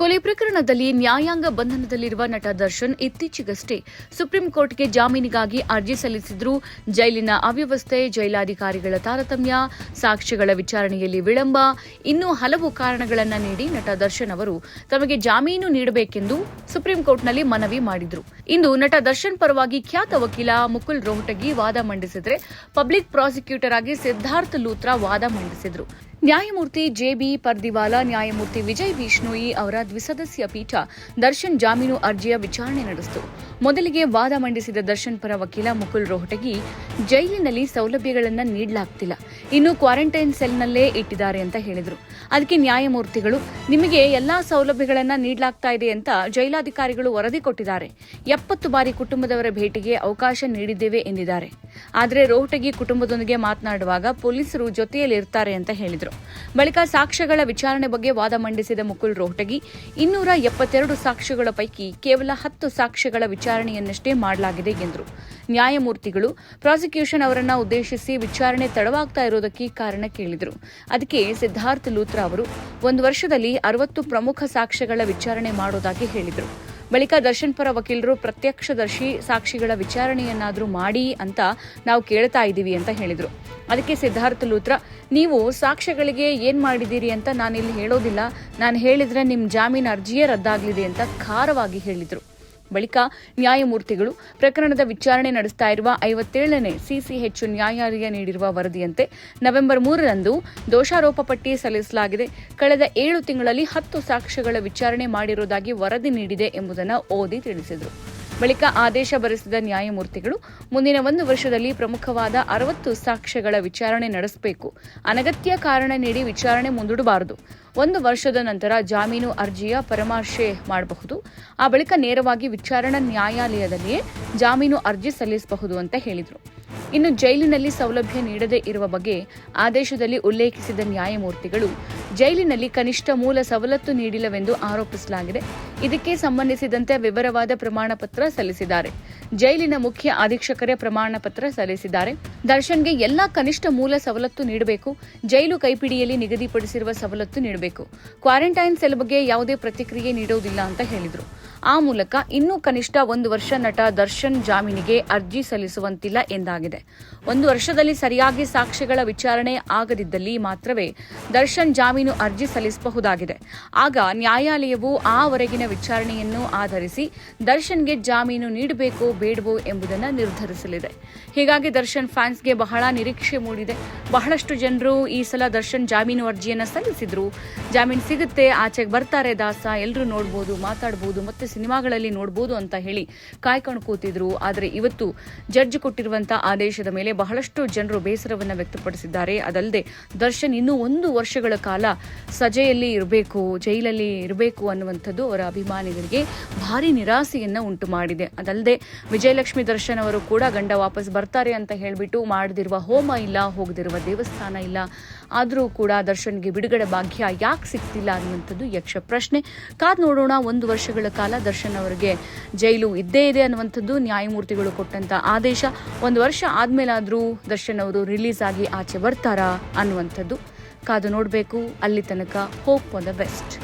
ಕೊಲೆ ಪ್ರಕರಣದಲ್ಲಿ ನ್ಯಾಯಾಂಗ ಬಂಧನದಲ್ಲಿರುವ ನಟ ದರ್ಶನ್ ಇತ್ತೀಚೆಗಷ್ಟೇ ಸುಪ್ರೀಂ ಕೋರ್ಟ್ಗೆ ಜಾಮೀನಿಗಾಗಿ ಅರ್ಜಿ ಸಲ್ಲಿಸಿದ್ರು. ಜೈಲಿನ ಅವ್ಯವಸ್ಥೆ, ಜೈಲಾಧಿಕಾರಿಗಳ ತಾರತಮ್ಯ, ಸಾಕ್ಷ್ಯಗಳ ವಿಚಾರಣೆಯಲ್ಲಿ ವಿಳಂಬ, ಇನ್ನೂ ಹಲವು ಕಾರಣಗಳನ್ನು ನೀಡಿ ನಟ ದರ್ಶನ್ ಅವರು ತಮಗೆ ಜಾಮೀನು ನೀಡಬೇಕೆಂದು ಸುಪ್ರೀಂ ಕೋರ್ಟ್ನಲ್ಲಿ ಮನವಿ ಮಾಡಿದ್ರು. ಇಂದು ನಟ ದರ್ಶನ್ ಪರವಾಗಿ ಖ್ಯಾತ ವಕೀಲ ಮುಕುಲ್ ರೋಹಟಗಿ ವಾದ ಮಂಡಿಸಿದರೆ, ಪಬ್ಲಿಕ್ ಪ್ರಾಸಿಕ್ಯೂಟರ್ ಆಗಿ ಸಿದ್ಧಾರ್ಥ್ ಲೂಥ್ರಾ ವಾದ ಮಂಡಿಸಿದ್ರು. ನ್ಯಾಯಮೂರ್ತಿ ಜೆಬಿ ಪರ್ದಿವಾಲಾ, ನ್ಯಾಯಮೂರ್ತಿ ವಿಜಯ್ ಬಿಷ್ಣೋಯಿ ಅವರ ದ್ವಿಸದಸ್ಯ ಪೀಠ ದರ್ಶನ್ ಜಾಮೀನು ಅರ್ಜಿಯ ವಿಚಾರಣೆ ನಡೆಸಿತು. ಮೊದಲಿಗೆ ವಾದ ಮಂಡಿಸಿದ ದರ್ಶನ್ ಪರ ವಕೀಲ ಮುಕುಲ್ ರೋಹಟಗಿ, ಜೈಲಿನಲ್ಲಿ ಸೌಲಭ್ಯಗಳನ್ನು ನೀಡಲಾಗ್ತಿಲ್ಲ, ಇನ್ನು ಕ್ವಾರಂಟೈನ್ ಸೆಲ್ನಲ್ಲೇ ಇಟ್ಟಿದ್ದಾರೆ ಅಂತ ಹೇಳಿದರು. ಅದಕ್ಕೆ ನ್ಯಾಯಮೂರ್ತಿಗಳು, ನಿಮಗೆ ಎಲ್ಲಾ ಸೌಲಭ್ಯಗಳನ್ನು ನೀಡಲಾಗ್ತಾ ಇದೆ ಅಂತ ಜೈಲಾಧಿಕಾರಿಗಳು ವರದಿ ಕೊಟ್ಟಿದ್ದಾರೆ, 70 ಬಾರಿ ಕುಟುಂಬದವರ ಭೇಟಿಗೆ ಅವಕಾಶ ನೀಡಿದ್ದೇವೆ ಎಂದಿದ್ದಾರೆ. ಆದರೆ ರೋಹಟಗಿ ಕುಟುಂಬದೊಂದಿಗೆ ಮಾತನಾಡುವಾಗ ಪೊಲೀಸರು ಜೊತೆಯಲ್ಲಿರ್ತಾರೆ ಅಂತ ಹೇಳಿದರು. ಬಳಿಕ ಸಾಕ್ಷ್ಯಗಳ ವಿಚಾರಣೆ ಬಗ್ಗೆ ವಾದ ಮಂಡಿಸಿದ ಮುಕುಲ್ ರೋಹಟಗಿ, 272 ಸಾಕ್ಷ್ಯಗಳ ಪೈಕಿ ಕೇವಲ 10 ಸಾಕ್ಷ್ಯಗಳ ವಿಚಾರಣೆಯನ್ನಷ್ಟೇ ಮಾಡಲಾಗಿದೆ ಎಂದರು. ನ್ಯಾಯಮೂರ್ತಿಗಳು ಪ್ರಾಸಿಕ್ಯೂಷನ್ ಅವರನ್ನ ಉದ್ದೇಶಿಸಿ ವಿಚಾರಣೆ ತಡವಾಗ್ತಾ ಇರೋದಕ್ಕೆ ಕಾರಣ ಕೇಳಿದರು. ಅದಕ್ಕೆ ಸಿದ್ಧಾರ್ಥ್ ಲೂಥ್ರಾ ಅವರು 1 ವರ್ಷದಲ್ಲಿ 60 ಪ್ರಮುಖ ಸಾಕ್ಷ್ಯಗಳ ವಿಚಾರಣೆ ಮಾಡೋದಾಗಿ ಹೇಳಿದರು. ಬಳಿಕ ದರ್ಶನ್ ಪರ ವಕೀಲರು, ಪ್ರತ್ಯಕ್ಷದರ್ಶಿ ಸಾಕ್ಷಿಗಳ ವಿಚಾರಣೆಯನ್ನಾದರೂ ಮಾಡಿ ಅಂತ ನಾವು ಕೇಳ್ತಾ ಇದ್ದೀವಿ ಅಂತ ಹೇಳಿದರು. ಅದಕ್ಕೆ ಸಿದ್ಧಾರ್ಥ್ ಲೂಥ್ರಾ, ನೀವು ಸಾಕ್ಷ್ಯಗಳಿಗೆ ಏನ್ ಮಾಡಿದ್ದೀರಿ ಅಂತ ನಾನಿಲ್ಲಿ ಹೇಳೋದಿಲ್ಲ, ನಾನು ಹೇಳಿದ್ರೆ ನಿಮ್ಮ ಜಾಮೀನು ಅರ್ಜಿಯೇ ರದ್ದಾಗಲಿದೆ ಅಂತ ಖಾರವಾಗಿ ಹೇಳಿದರು. ಬಳಿಕ ನ್ಯಾಯಮೂರ್ತಿಗಳು ಪ್ರಕರಣದ ವಿಚಾರಣೆ ನಡೆಸ್ತಾ ಇರುವ 57ನೇ ಸಿಸಿಎಚ್ ನ್ಯಾಯಾಲಯ ನೀಡಿರುವ ವರದಿಯಂತೆ ನವೆಂಬರ್ 3ರಂದು ದೋಷಾರೋಪ ಪಟ್ಟಿ ಸಲ್ಲಿಸಲಾಗಿದೆ. ಕಳೆದ 7 ತಿಂಗಳಲ್ಲಿ 10 ಸಾಕ್ಷ್ಯಗಳ ವಿಚಾರಣೆ ಮಾಡಿರುವುದಾಗಿ ವರದಿ ನೀಡಿದೆ ಎಂಬುದನ್ನು ಓದಿ ತಿಳಿಸಿದರು. ಬಳಿಕ ಆದೇಶ ಬರೆಸಿದ ನ್ಯಾಯಮೂರ್ತಿಗಳು, ಮುಂದಿನ 1 ವರ್ಷದಲ್ಲಿ ಪ್ರಮುಖವಾದ 60 ಸಾಕ್ಷ್ಯಗಳ ವಿಚಾರಣೆ ನಡೆಸಬೇಕು, ಅನಗತ್ಯ ಕಾರಣ ನೀಡಿ ವಿಚಾರಣೆ ಮುಂದೂಡಬಾರದು. 1 ವರ್ಷದ ನಂತರ ಜಾಮೀನು ಅರ್ಜಿಯ ಪರಾಮರ್ಶೆ ಮಾಡಬಹುದು, ಆ ಬಳಿಕ ನೇರವಾಗಿ ವಿಚಾರಣಾ ನ್ಯಾಯಾಲಯದಲ್ಲಿಯೇ ಜಾಮೀನು ಅರ್ಜಿ ಸಲ್ಲಿಸಬಹುದು ಅಂತ ಹೇಳಿದರು. ಇನ್ನು ಜೈಲಿನಲ್ಲಿ ಸೌಲಭ್ಯ ನೀಡದೇ ಇರುವ ಬಗ್ಗೆ ಆದೇಶದಲ್ಲಿ ಉಲ್ಲೇಖಿಸಿದ ನ್ಯಾಯಮೂರ್ತಿಗಳು, ಜೈಲಿನಲ್ಲಿ ಕನಿಷ್ಠ ಮೂಲ ಸವಲತ್ತು ನೀಡಿಲ್ಲವೆಂದು ಆರೋಪಿಸಲಾಗಿದೆ. ಇದಕ್ಕೆ ಸಂಬಂಧಿಸಿದಂತೆ ವಿವರವಾದ ಪ್ರಮಾಣ ಪತ್ರ ಸಲ್ಲಿಸಿದ್ದಾರೆ. ಜೈಲಿನ ಮುಖ್ಯ ಅಧೀಕ್ಷಕರೇ ಪ್ರಮಾಣ ಪತ್ರ ಸಲ್ಲಿಸಿದ್ದಾರೆ. ದರ್ಶನ್ಗೆ ಎಲ್ಲಾ ಕನಿಷ್ಠ ಮೂಲ ಸವಲತ್ತು ನೀಡಬೇಕು, ಜೈಲು ಕೈಪಿಡಿಯಲ್ಲಿ ನಿಗದಿಪಡಿಸಿರುವ ಸವಲತ್ತು ನೀಡಬೇಕು, ಕ್ವಾರಂಟೈನ್ ಸೆಲ್ ಬಗ್ಗೆ ಯಾವುದೇ ಪ್ರತಿಕ್ರಿಯೆ ನೀಡುವುದಿಲ್ಲ ಅಂತ ಹೇಳಿದರು. ಆ ಮೂಲಕ ಇನ್ನೂ ಕನಿಷ್ಠ 1 ವರ್ಷ ನಟ ದರ್ಶನ್ ಜಾಮೀನಿಗೆ ಅರ್ಜಿ ಸಲ್ಲಿಸುವಂತಿಲ್ಲ ಎಂದಾಗಿದೆ. 1 ವರ್ಷದಲ್ಲಿ ಸರಿಯಾಗಿ ಸಾಕ್ಷ್ಯಗಳ ವಿಚಾರಣೆ ಆಗದಿದ್ದಲ್ಲಿ ಮಾತ್ರವೇ ದರ್ಶನ್ ಜಾಮೀನು ಅರ್ಜಿ ಸಲ್ಲಿಸಬಹುದಾಗಿದೆ. ಆಗ ನ್ಯಾಯಾಲಯವು ಆವರೆಗಿನ ವಿಚಾರಣೆಯನ್ನು ಆಧರಿಸಿ ದರ್ಶನ್ಗೆ ಜಾಮೀನು ನೀಡಬೇಕೋ ಬೇಡವೋ ಎಂಬುದನ್ನು ನಿರ್ಧರಿಸಲಿದೆ. ಹೀಗಾಗಿ ದರ್ಶನ್ ಫ್ಯಾನ್ಸ್ಗೆ ಬಹಳ ನಿರೀಕ್ಷೆ ಮೂಡಿದೆ. ಬಹಳಷ್ಟು ಜನರು ಈ ಸಲ ದರ್ಶನ್ ಜಾಮೀನು ಅರ್ಜಿಯನ್ನು ಸಲ್ಲಿಸಿದ್ರು, ಜಾಮೀನು ಸಿಗುತ್ತೆ, ಆಚೆಗೆ ಬರ್ತಾರೆ ದಾಸ, ಎಲ್ಲರೂ ನೋಡ್ಬೋದು, ಮಾತಾಡಬಹುದು, ಮತ್ತೆ ಸಿನಿಮಾಗಳಲ್ಲಿ ನೋಡಬಹುದು ಅಂತ ಹೇಳಿ ಕಾಯ್ಕೊಂಡು ಕೂತಿದ್ರು. ಆದರೆ ಇವತ್ತು ಜಡ್ಜ್ ಕೊಟ್ಟಿರುವಂತಹ ಆದೇಶದ ಮೇಲೆ ಬಹಳಷ್ಟು ಜನರು ಬೇಸರವನ್ನು ವ್ಯಕ್ತಪಡಿಸಿದ್ದಾರೆ. ಅದಲ್ಲದೆ ದರ್ಶನ್ ಇನ್ನೂ 1 ವರ್ಷಗಳ ಕಾಲ ಸಜೆಯಲ್ಲಿ ಇರಬೇಕು, ಜೈಲಲ್ಲಿ ಇರಬೇಕು ಅನ್ನುವಂಥದ್ದು ಅವರ ಅಭಿಮಾನಿಗಳಿಗೆ ಭಾರಿ ನಿರಾಸೆಯನ್ನ ಉಂಟು ಮಾಡಿದೆ. ಅದಲ್ಲದೆ ವಿಜಯಲಕ್ಷ್ಮಿ ದರ್ಶನ್ ಅವರು ಕೂಡ ಗಂಡ ವಾಪಸ್ ಬರ್ತಾರೆ ಅಂತ ಹೇಳಿಬಿಟ್ಟು ಮಾಡದಿರುವ ಹೋಮ ಇಲ್ಲ, ಹೋಗದಿರುವ ದೇವಸ್ಥಾನ ಇಲ್ಲ, ಆದರೂ ಕೂಡ ದರ್ಶನ್ಗೆ ಬಿಡುಗಡೆ ಭಾಗ್ಯ ಯಾಕೆ ಸಿಗ್ತಿಲ್ಲ ಅನ್ನುವಂಥದ್ದು ಯಕ್ಷ ಪ್ರಶ್ನೆ. ಕಾದ್ ನೋಡೋಣ. 1 ವರ್ಷಗಳ ಕಾಲ ದರ್ಶನ್ ಅವರಿಗೆ ಜೈಲು ಇದ್ದೇ ಇದೆ ಅನ್ನುವಂಥದ್ದು ನ್ಯಾಯಮೂರ್ತಿಗಳು ಕೊಟ್ಟಂತ ಆದೇಶ. 1 ವರ್ಷ ಆದ್ಮೇಲಾದ್ರೂ ದರ್ಶನ್ ಅವರು ರಿಲೀಸ್ ಆಗಿ ಆಚೆ ಬರ್ತಾರಾ ಅನ್ನುವಂಥದ್ದು ಕಾದು ನೋಡಬೇಕು. ಅಲ್ಲಿ ತನಕ ಹೋಪ್ ಫಾರ್ ದ ಬೆಸ್ಟ್.